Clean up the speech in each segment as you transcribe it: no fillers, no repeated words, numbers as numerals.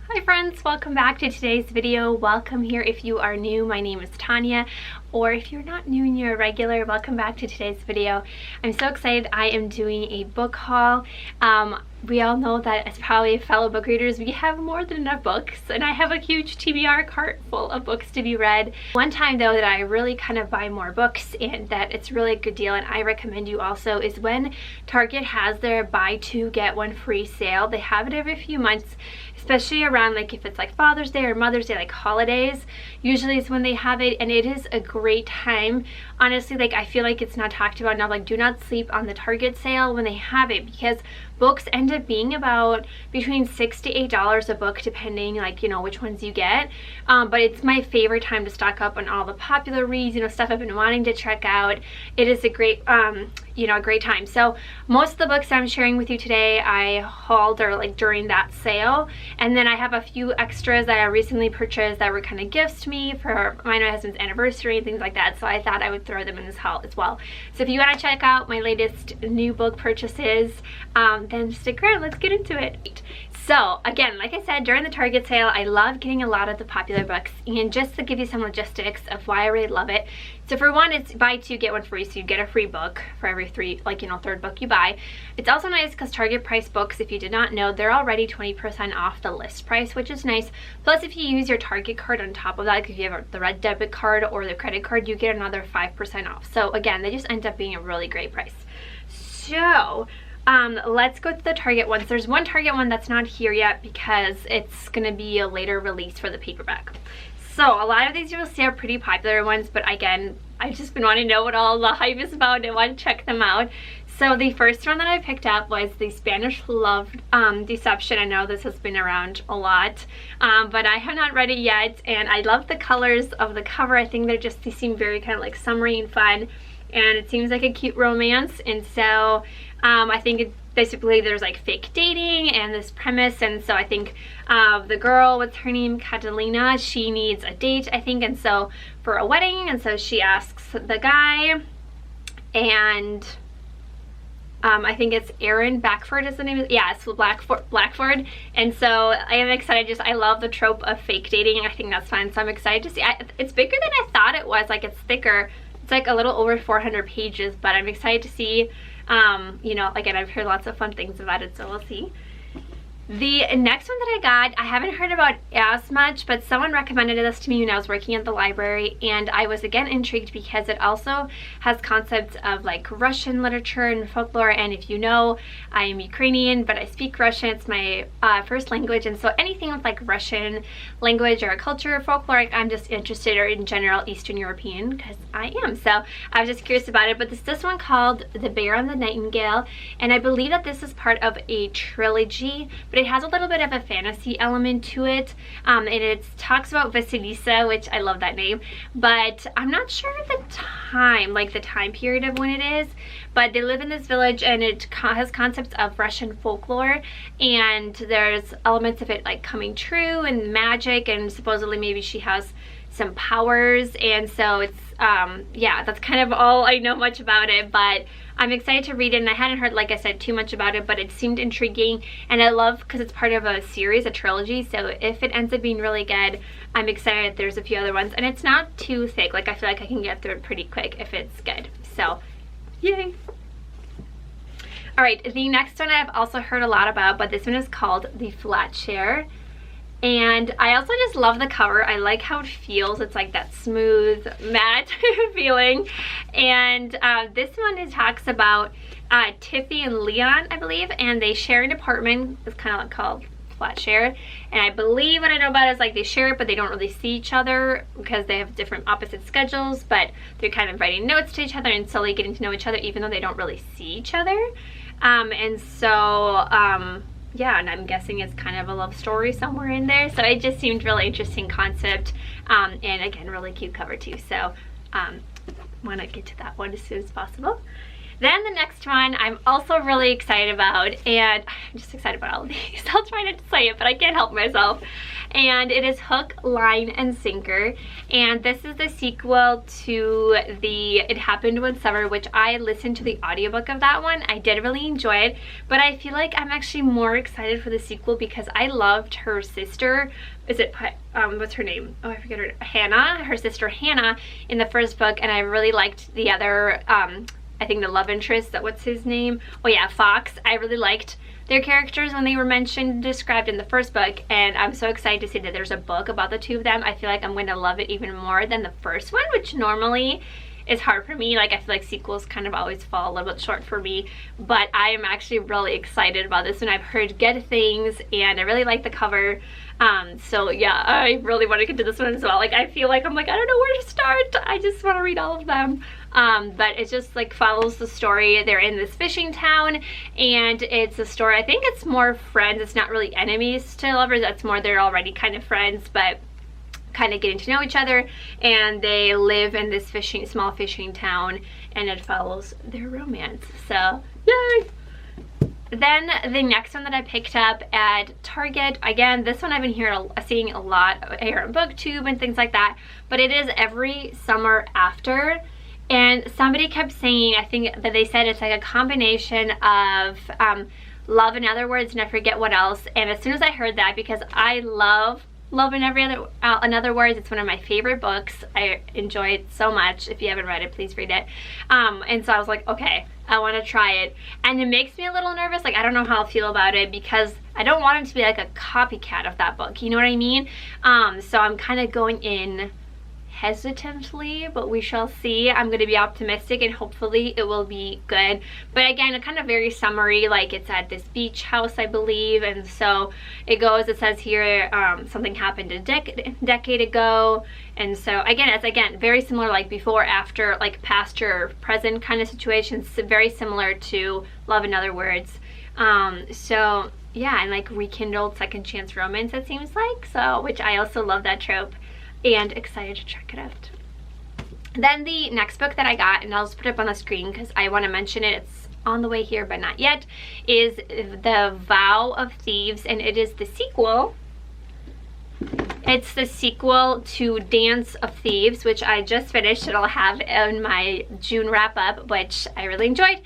Hi friends, welcome back to today's video. Welcome here if you are new. My name is Tanya, or if you're not new and you're a regular, welcome back to today's video. I'm so excited. I am doing a book haul. We all know that as probably fellow book readers, we have more than enough books, and I have a huge TBR cart full of books to be read. One time though that I really kind of buy more books and that it's really a good deal, and I recommend you also, is when Target has their buy two get one free sale. They have it every few months, especially around like if it's like Father's Day or Mother's Day, like holidays. Usually is when they have it, and it is a great time. Honestly, like I feel like it's not talked about enough. Like, do not sleep on the Target sale when they have it, because books end up being about between $6 to $8 a book, depending like, you know, which ones you get. But it's my favorite time to stock up on all the popular reads, you know, stuff I've been wanting to check out. It is a great you know, a great time. So most of the books I'm sharing with you today I hauled or like during that sale, and then I have a few extras that I recently purchased that were kind of gifts to me for my husband's anniversary and things like that, so I thought I would throw them in this haul as well. So if you want to check out my latest new book purchases, then stick around. Let's get into it. So again, like I said, during the Target sale, I love getting a lot of the popular books, and just to give you some logistics of why I really love it. So for one, it's buy two get one free, so you get a free book for every third book you buy. It's also nice because Target price books, if you did not know, they're already 20% off the list price, which is nice. Plus, if you use your Target card on top of that, like if you have the red debit card or the credit card, you get another 5% off. So again, they just end up being a really great price. So let's go to the Target ones. There's one Target one that's not here yet because it's gonna be a later release for the paperback. So a lot of these you will see are pretty popular ones, but again, I've just been wanting to know what all the hype is about and I want to check them out. So the first one that I picked up was the Spanish Love Deception. I know this has been around a lot, but I have not read it yet, and I love the colors of the cover. I think they seem very kind of like summery and fun, and it seems like a cute romance. And so I think basically there's like fake dating and this premise, and so I think the girl, what's her name, Catalina, she needs a date, I think, and so for a wedding, and so she asks the guy, and I think it's Aaron Blackford is the name. Yeah, it's Blackford. And so I am excited. I love the trope of fake dating. I think that's fun. So I'm excited to see. It's bigger than I thought it was. Like, it's thicker. It's like a little over 400 pages, but I'm excited to see. You know, again, I've heard lots of fun things about it, so we'll see. The next one that I got, I haven't heard about as much, but someone recommended this to me when I was working at the library, and I was again intrigued because it also has concepts of like Russian literature and folklore. And if you know, I am Ukrainian, but I speak Russian. It's my first language, and so anything with like Russian language or culture or folklore, I'm just interested, or in general Eastern European, because I am. So I was just curious about it. But this one called The Bear and the Nightingale, and I believe that this is part of a trilogy, but it has a little bit of a fantasy element to it, and it talks about Vasilisa, which I love that name, but I'm not sure the time, like the time period of when it is. But they live in this village, and it has concepts of Russian folklore, and there's elements of it like coming true and magic, and supposedly maybe she has some powers. And so it's yeah, that's kind of all I know much about it, but I'm excited to read it. And I hadn't heard, like I said, too much about it, but it seemed intriguing, and I love because it's part of a series, a trilogy, so if it ends up being really good, I'm excited. There's a few other ones, and it's not too thick. Like, I feel like I can get through it pretty quick if it's good, so yay. All right, the next one I've also heard a lot about, but this one is called The Flat Share. And I also just love the cover. I like how it feels. It's like that smooth, matte feeling. And this one talks about Tiffy and Leon, I believe, and they share an apartment. It's kind of like called Flat Share. And I believe what I know about it is like they share it, but they don't really see each other because they have different opposite schedules, but they're kind of writing notes to each other and slowly getting to know each other, even though they don't really see each other. And so yeah, and I'm guessing it's kind of a love story somewhere in there. So it just seemed really interesting concept, and again, really cute cover too. So want to get to that one as soon as possible. Then the next one I'm also really excited about, and I'm just excited about all of these. I'll try not to say it, but I can't help myself. And it is Hook, Line, and Sinker. And this is the sequel to the It Happened One Summer, which I listened to the audiobook of that one. I did really enjoy it, but I feel like I'm actually more excited for the sequel because I loved her sister. What's her name? Oh, I forget her. Hannah, her sister Hannah in the first book, and I really liked the other, I think the love interest, what's his name? Oh yeah, Fox. I really liked their characters when they were mentioned and described in the first book, and I'm so excited to see that there's a book about the two of them. I feel like I'm going to love it even more than the first one, which normally is hard for me. Like, I feel like sequels kind of always fall a little bit short for me, but I am actually really excited about this one. I've heard good things, and I really like the cover. So yeah, I really want to get to this one as well. Like, I feel like I'm like, I don't know where to start. I just want to read all of them. But it just like follows the story. They're in this fishing town, and it's a story, I think it's more friends. It's not really enemies to lovers. That's more they're already kind of friends, but kind of getting to know each other, and they live in this small fishing town, and it follows their romance. So yay! Then the next one that I picked up at Target, again, this one I've been seeing a lot here on BookTube and things like that, but it is Every Summer After. And somebody kept saying, I think that they said it's like a combination of love in other words, and I forget what else. And as soon as I heard that, because I love in other words, it's one of my favorite books. I enjoy it so much. If you haven't read it, please read it. And so I was like, okay, I want to try it. And it makes me a little nervous. Like, I don't know how I'll feel about it because I don't want it to be like a copycat of that book. You know what I mean? So I'm kind of going in hesitantly, but we shall see. I'm going to be optimistic and hopefully it will be good. But again, kind of very summary, like it's at this beach house, I believe, and so it says here something happened a decade ago, and so again, it's very similar, like before, after, like past or present kind of situations, very similar to Love in Other Words. So yeah, and like rekindled second chance romance, it seems like, so, which I also love that trope, and excited to check it out. Then the next book that I got, and I'll just put it up on the screen because I want to mention it, it's on the way here but not yet, is the Vow of Thieves, and it is the sequel. It's the sequel to Dance of Thieves, which I just finished, and I'll have in my June wrap-up, which I really enjoyed.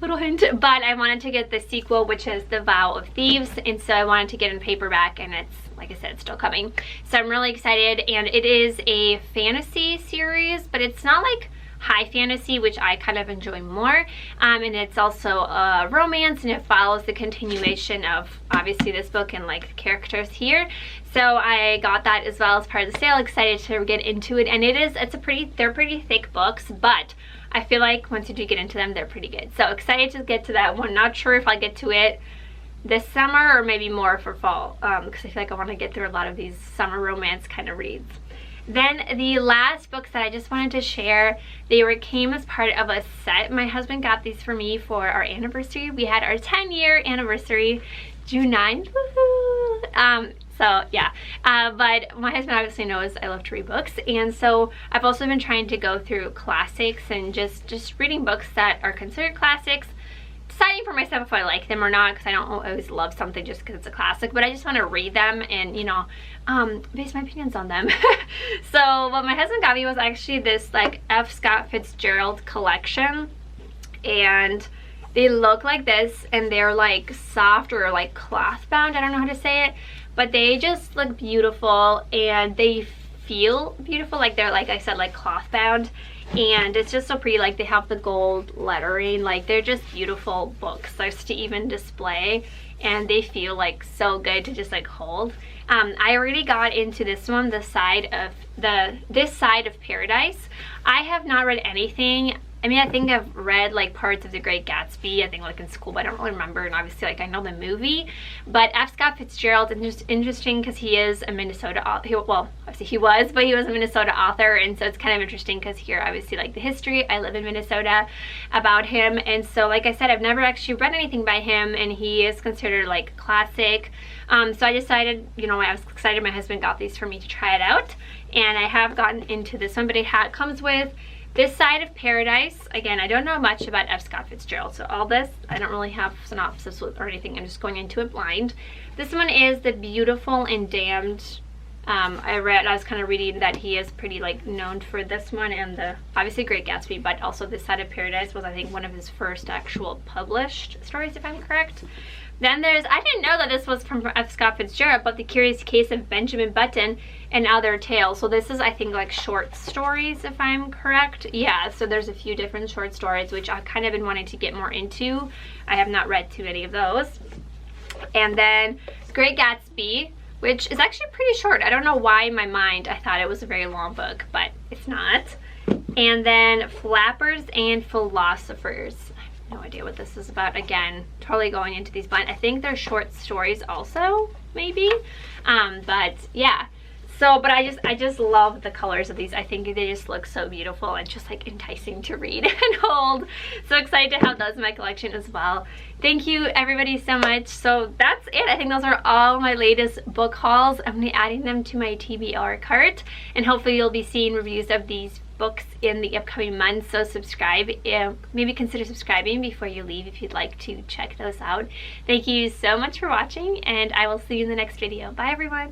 Little hint, but I wanted to get the sequel, which is the Vow of Thieves, and so I wanted to get in paperback, and it's, like I said, it's still coming. So I'm really excited, and it is a fantasy series, but it's not like high fantasy, which I kind of enjoy more, and it's also a romance, and it follows the continuation of obviously this book and like the characters here. So I got that as well as part of the sale. Excited to get into it, and they're pretty thick books, but I feel like once you do get into them, they're pretty good. So excited to get to that one. Not sure if I'll get to it this summer or maybe more for fall, because I feel like I want to get through a lot of these summer romance kind of reads. Then the last books that I just wanted to share, came as part of a set. My husband got these for me for our anniversary. We had our 10-year anniversary, June 9th. Woohoo! So yeah, but my husband obviously knows I love to read books, and so I've also been trying to go through classics and just reading books that are considered classics, deciding for myself if I like them or not, because I don't always love something just because it's a classic, but I just want to read them and, you know, base my opinions on them. So what my husband got me was actually this like F. Scott Fitzgerald collection, and they look like this, and they're like soft or like cloth bound, I don't know how to say it, but they just look beautiful and they feel beautiful, like they're, like I said, like cloth bound, and it's just so pretty. Like they have the gold lettering, like they're just beautiful books just to even display, and they feel like so good to just like hold. I already got into this one, this side of Paradise. I have not read anything. I mean, I think I've read like parts of The Great Gatsby, I think like in school, but I don't really remember, and obviously like I know the movie. But F. Scott Fitzgerald is just interesting because he is a Minnesota author. Well, obviously he was, but he was a Minnesota author, and so it's kind of interesting because here obviously like the history, I live in Minnesota, about him. And so like I said, I've never actually read anything by him, and he is considered like classic. So I decided, you know, I was excited my husband got these for me to try it out, and I have gotten into this one, but it comes with This Side of Paradise, again, I don't know much about F. Scott Fitzgerald, so all this, I don't really have synopsis or anything. I'm just going into it blind. This one is The Beautiful and Damned. I was kind of reading that he is pretty like known for this one and the obviously Great Gatsby, but also This Side of Paradise was, I think, one of his first actual published stories, if I'm correct. Then there's, I didn't know that this was from F. Scott Fitzgerald, but The Curious Case of Benjamin Button and Other Tales. So this is, I think, like short stories, if I'm correct. Yeah, so there's a few different short stories, which I've kind of been wanting to get more into. I have not read too many of those. And then Great Gatsby, which is actually pretty short. I don't know why in my mind I thought it was a very long book, but it's not. And then Flappers and Philosophers. I have no idea what this is about. Again, totally going into these blind. I think they're short stories also, maybe. But yeah. So, but I just love the colors of these. I think they just look so beautiful and just like enticing to read and hold. So excited to have those in my collection as well. Thank you everybody so much. So that's it. I think those are all my latest book hauls. I'm gonna be adding them to my TBR cart, and hopefully you'll be seeing reviews of these books in the upcoming months. So subscribe, maybe consider subscribing before you leave if you'd like to check those out. Thank you so much for watching, and I will see you in the next video. Bye everyone.